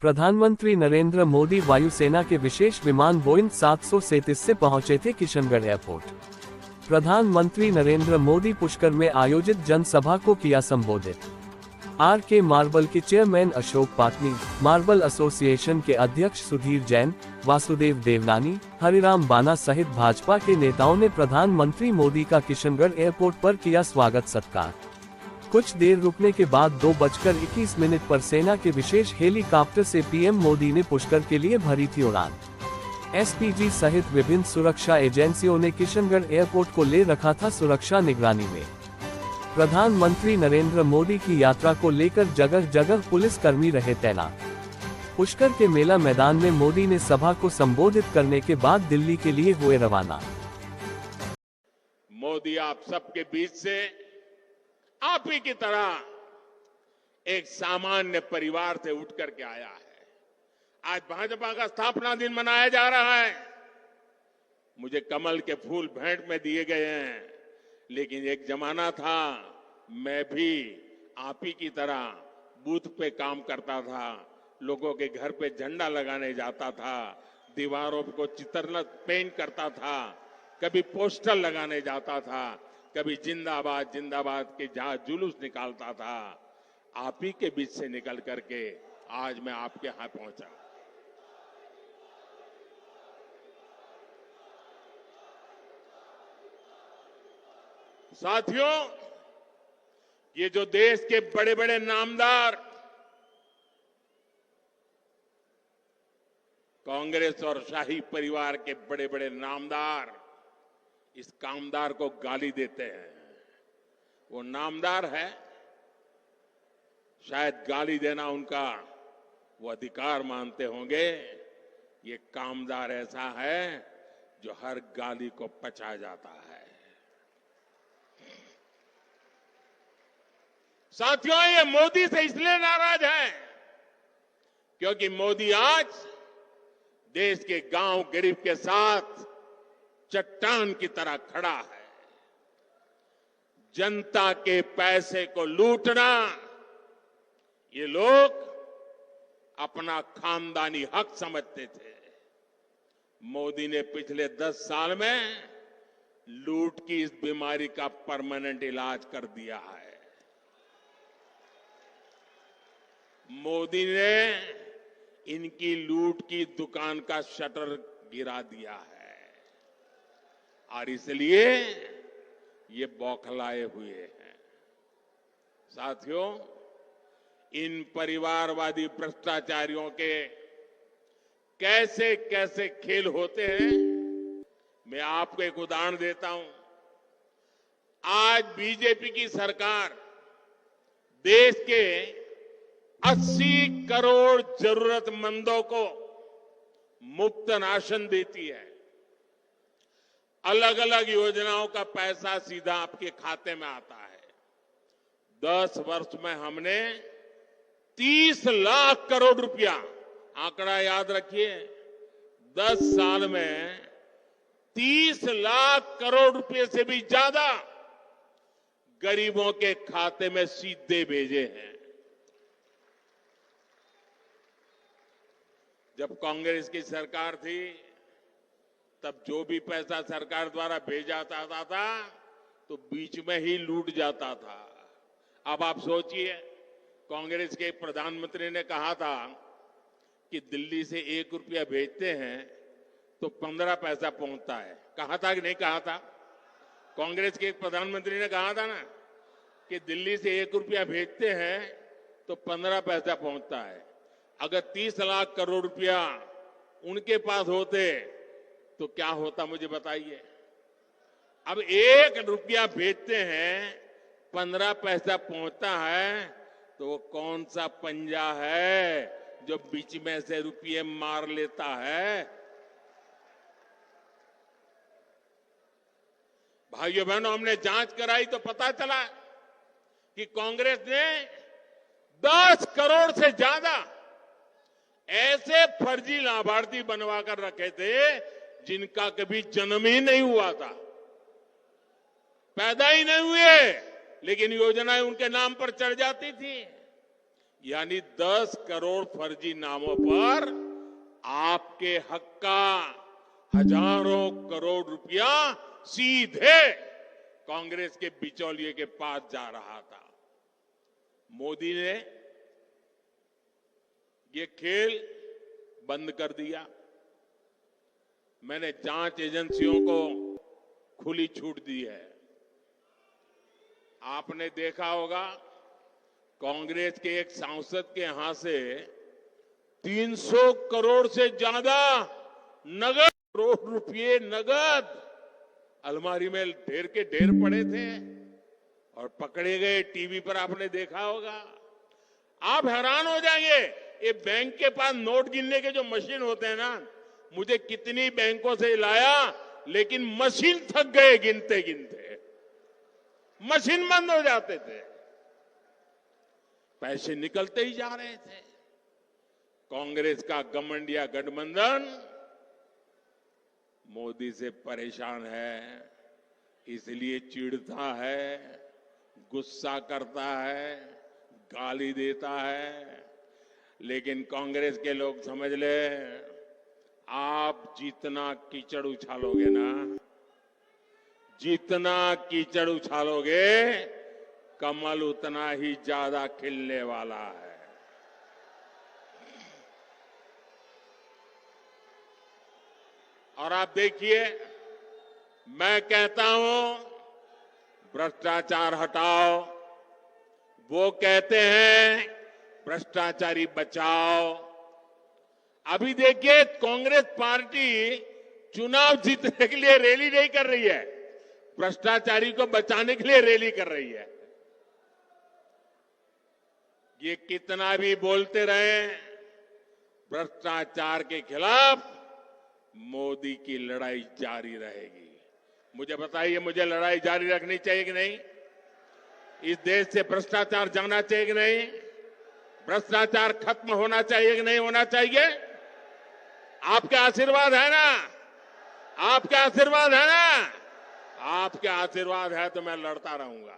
प्रधानमंत्री नरेंद्र मोदी वायुसेना के विशेष विमान बोइंग 737 से पहुंचे थे किशनगढ़ एयरपोर्ट। प्रधानमंत्री नरेंद्र मोदी पुष्कर में आयोजित जनसभा को किया संबोधित। आर.के. मार्बल के chairman Ashok Patni, marble association के अध्यक्ष सुधीर जैन, वासुदेव देवनानी, हरिराम बाना सहित भाजपा के नेताओं ने प्रधानमंत्री मोदी का किशनगढ़ एयरपोर्ट पर किया स्वागत सत्कार। कुछ देर रुकने के बाद 2:21 पर सेना के विशेष हेलीकॉप्टर से पीएम मोदी ने पुष्कर के लिए भरी थी उड़ान। एसपीजी सहित विभिन्न सुरक्षा एजेंसियों ने किशनगढ़ एयरपोर्ट को ले रखा था सुरक्षा निगरानी में। प्रधानमंत्री नरेंद्र मोदी की यात्रा को लेकर जगह जगह पुलिस कर्मी रहे तैनात। पुष्कर के मेला मैदान में मोदी ने सभा को संबोधित करने के बाद दिल्ली के लिए हुए रवाना। मोदी आप सबके बीच से आप ही की तरह एक सामान्य परिवार से उठ करके आया है। आज भाजपा का स्थापना दिन मनाया जा रहा है। मुझे कमल के फूल भेंट में दिए गए हैं, लेकिन एक जमाना था मैं भी आप ही की तरह बूथ पे काम करता था, लोगों के घर पे झंडा लगाने जाता था, दीवारों को चित्र पेंट करता था, कभी पोस्टर लगाने जाता था, कभी जिंदाबाद जिंदाबाद के जहां जुलूस निकालता था। आप ही के बीच से निकल करके आज मैं आपके यहां पहुंचा। साथियों, ये जो देश के बड़े बड़े नामदार कांग्रेस और शाही परिवार के बड़े बड़े नामदार इस कामदार को गाली देते हैं, वो नामदार है। शायद गाली देना उनका वो अधिकार मानते होंगे। ये कामदार ऐसा है जो हर गाली को पचा जाता है। साथियों, ये मोदी से इसलिए नाराज है क्योंकि मोदी आज देश के गांव गरीब के साथ चट्टान की तरह खड़ा है। जनता के पैसे को लूटना ये लोग अपना खानदानी हक समझते थे। मोदी ने पिछले 10 साल में लूट की इस बीमारी का परमानेंट इलाज कर दिया है। मोदी ने इनकी लूट की दुकान का शटर गिरा दिया है और इसलिए ये बौखलाए हुए हैं। साथियों, इन परिवारवादी भ्रष्टाचारियों के कैसे कैसे खेल होते हैं, मैं आपको एक उदाहरण देता हूं। आज बीजेपी की सरकार देश के 80 करोड़ जरूरतमंदों को मुफ्त राशन देती है। अलग अलग योजनाओं का पैसा सीधा आपके खाते में आता है। 10 वर्ष में हमने 30 लाख करोड़ रुपया, आंकड़ा याद रखिए, 10 साल में 30 लाख करोड़ रुपए से भी ज्यादा गरीबों के खाते में सीधे भेजे हैं। जब कांग्रेस की सरकार थी तब जो भी पैसा सरकार द्वारा भेजा जाता था तो बीच में ही लूट जाता था। अब आप सोचिए, कांग्रेस के प्रधानमंत्री ने कहा था कि दिल्ली से 1 रुपया भेजते हैं तो 15 पैसा पहुंचता है। कहा था कि नहीं कहा था? कांग्रेस के प्रधानमंत्री ने कहा था ना कि दिल्ली से 1 रुपया भेजते हैं तो 15 पैसा पहुंचता है। अगर 30 लाख करोड़ रुपया उनके पास होते तो क्या होता, मुझे बताइए। अब 1 रुपया भेजते हैं, 15 पैसा पहुंचता है, तो वो कौन सा पंजा है जो बीच में से रुपये मार लेता है? भाइयों बहनों, हमने जांच कराई तो पता चला कि कांग्रेस ने 10 करोड़ से ज्यादा ऐसे फर्जी लाभार्थी बनवा कर रखे थे जिनका कभी जन्म ही नहीं हुआ था, पैदा ही नहीं हुए, लेकिन योजनाएं उनके नाम पर चढ़ जाती थी। यानी 10 करोड़ फर्जी नामों पर आपके हक का हजारों करोड़ रुपया सीधे कांग्रेस के बिचौलिए के पास जा रहा था। मोदी ने ये खेल बंद कर दिया। मैंने जांच एजेंसियों को खुली छूट दी है। आपने देखा होगा कांग्रेस के एक सांसद के यहां से 300 करोड़ से ज्यादा नगद करोड़ रुपये नगद अलमारी में ढेर के ढेर पड़े थे और पकड़े गए। टीवी पर आपने देखा होगा। आप हैरान हो जाएंगे। ये बैंक के पास नोट गिनने के जो मशीन होते हैं ना, मुझे कितनी बैंकों से लाया, लेकिन मशीन थक गए गिनते गिनते। मशीन बंद हो जाते थे, पैसे निकलते ही जा रहे थे। कांग्रेस का घमंडिया गठबंधन मोदी से परेशान है, इसलिए चिढ़ता है, गुस्सा करता है, गाली देता है। लेकिन कांग्रेस के लोग समझ ले, आप जितना कीचड़ उछालोगे ना, जितना कीचड़ उछालोगे, कमल उतना ही ज्यादा खिलने वाला है। और आप देखिए, मैं कहता हूं भ्रष्टाचार हटाओ, वो कहते हैं भ्रष्टाचारी बचाओ। अभी देखिए, कांग्रेस पार्टी चुनाव जीतने के लिए रैली नहीं कर रही है, भ्रष्टाचारी को बचाने के लिए रैली कर रही है। ये कितना भी बोलते रहे, भ्रष्टाचार के खिलाफ मोदी की लड़ाई जारी रहेगी। मुझे बताइए, मुझे लड़ाई जारी रखनी चाहिए कि नहीं? इस देश से भ्रष्टाचार जाना चाहिए कि नहीं? भ्रष्टाचार खत्म होना चाहिए कि नहीं होना चाहिए? आपके आशीर्वाद है ना? आपके आशीर्वाद है ना? आपके आशीर्वाद है तो मैं लड़ता रहूंगा।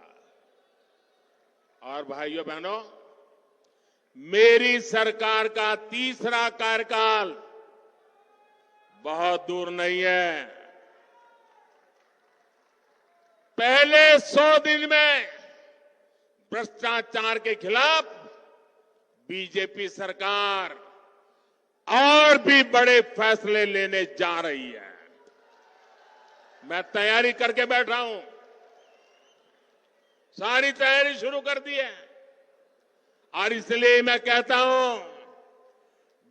और भाइयों बहनों, मेरी सरकार का तीसरा कार्यकाल बहुत दूर नहीं है। पहले 100 दिन में भ्रष्टाचार के खिलाफ बीजेपी सरकार और भी बड़े फैसले लेने जा रही है। मैं तैयारी करके बैठा हूं, सारी तैयारी शुरू कर दी है। और इसलिए मैं कहता हूं,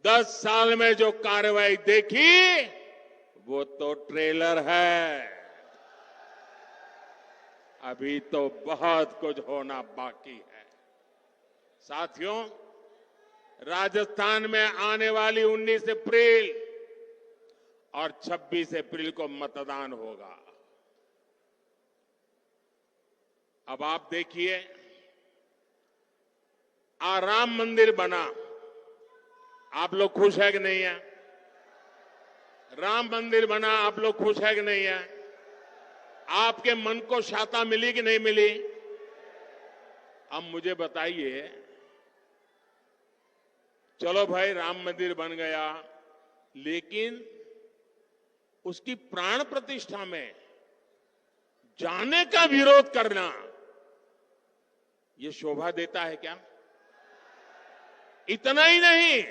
10 साल में जो कार्रवाई देखी वो तो ट्रेलर है, अभी तो बहुत कुछ होना बाकी है। साथियों, राजस्थान में आने वाली 19 अप्रैल और 26 अप्रैल को मतदान होगा। अब आप देखिए, राम मंदिर बना, आप लोग खुश है कि नहीं है? राम मंदिर बना, आप लोग खुश है कि नहीं है? आपके मन को शांति मिली कि नहीं मिली? अब मुझे बताइए, चलो भाई राम मंदिर बन गया, लेकिन उसकी प्राण प्रतिष्ठा में जाने का विरोध करना, यह शोभा देता है क्या? इतना ही नहीं,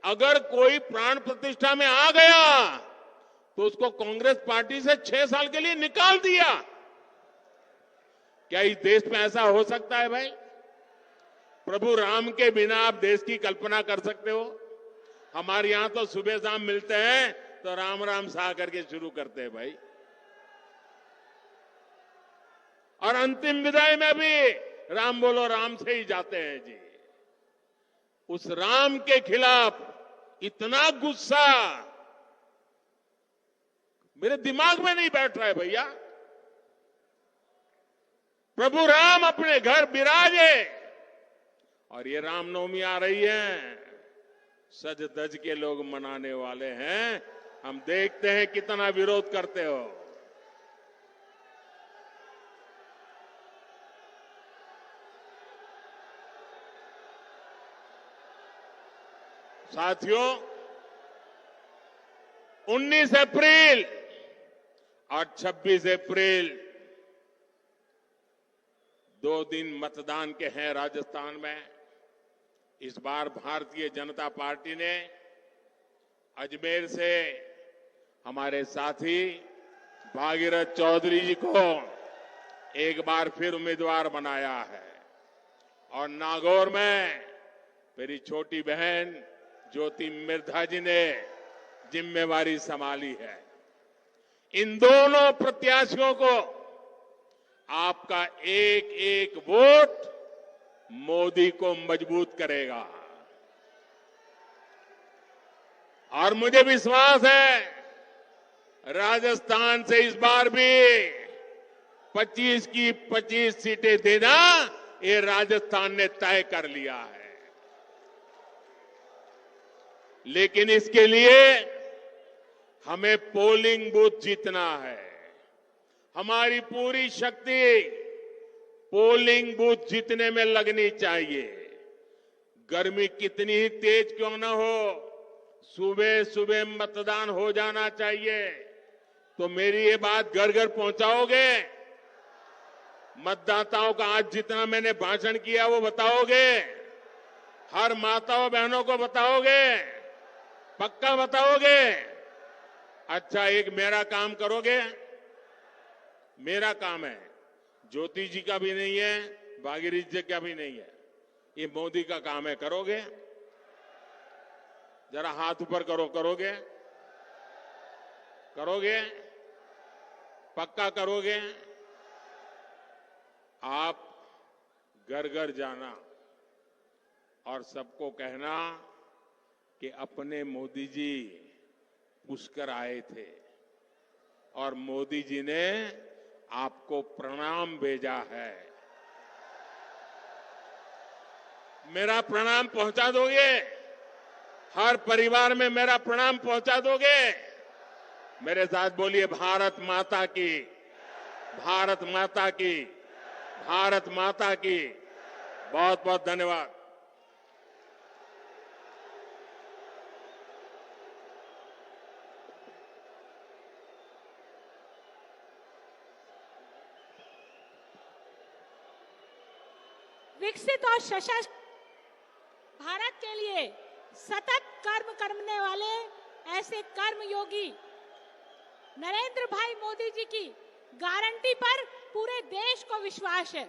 अगर कोई प्राण प्रतिष्ठा में आ गया तो उसको कांग्रेस पार्टी से 6 साल के लिए निकाल दिया। क्या इस देश में ऐसा हो सकता है भाई? प्रभु राम के बिना आप देश की कल्पना कर सकते हो? हमारे यहां तो सुबह शाम मिलते हैं तो राम राम सा करके शुरू करते हैं भाई। और अंतिम विदाई में भी राम बोलो राम से ही जाते हैं जी। उस राम के खिलाफ इतना गुस्सा मेरे दिमाग में नहीं बैठ रहा है भैया। प्रभु राम अपने घर विराजे, और ये रामनवमी आ रही है, सज धज के लोग मनाने वाले हैं। हम देखते हैं कितना विरोध करते हो। साथियों, 19 अप्रैल और 26 अप्रैल 2 दिन मतदान के हैं राजस्थान में। इस बार भारतीय जनता पार्टी ने अजमेर से हमारे साथी भागीरथ चौधरी जी को एक बार फिर उम्मीदवार बनाया है और नागौर में मेरी छोटी बहन ज्योति मिर्धा जी ने जिम्मेवारी संभाली है। इन दोनों प्रत्याशियों को आपका एक एक वोट मोदी को मजबूत करेगा और मुझे विश्वास है राजस्थान से इस बार भी 25 की 25 सीटें देना ये राजस्थान ने तय कर लिया है। लेकिन इसके लिए हमें पोलिंग बूथ जीतना है। हमारी पूरी शक्ति पोलिंग बूथ जीतने में लगनी चाहिए। गर्मी कितनी ही तेज क्यों न हो, सुबह सुबह मतदान हो जाना चाहिए। तो मेरी ये बात घर घर पहुंचाओगे? मतदाताओं का आज जितना मैंने भाषण किया वो बताओगे? हर माताओं बहनों को बताओगे? पक्का बताओगे? अच्छा, एक मेरा काम करोगे? मेरा काम है, ज्योति जी का भी नहीं है, भागीरथ जी का भी नहीं है, ये मोदी का काम है। करोगे? जरा हाथ ऊपर करो। करोगे? करोगे? पक्का करोगे? आप घर घर जाना और सबको कहना कि अपने मोदी जी पुष्कर आए थे और मोदी जी ने आपको प्रणाम भेजा है। मेरा प्रणाम पहुंचा दोगे? हर परिवार में मेरा प्रणाम पहुंचा दोगे? मेरे साथ बोलिए, भारत माता की, भारत माता की, भारत माता की। बहुत बहुत धन्यवाद। विकसित और सशक्त भारत के लिए सतत कर्म करने वाले ऐसे कर्मयोगी नरेंद्र भाई मोदी जी की गारंटी पर पूरे देश को विश्वास है।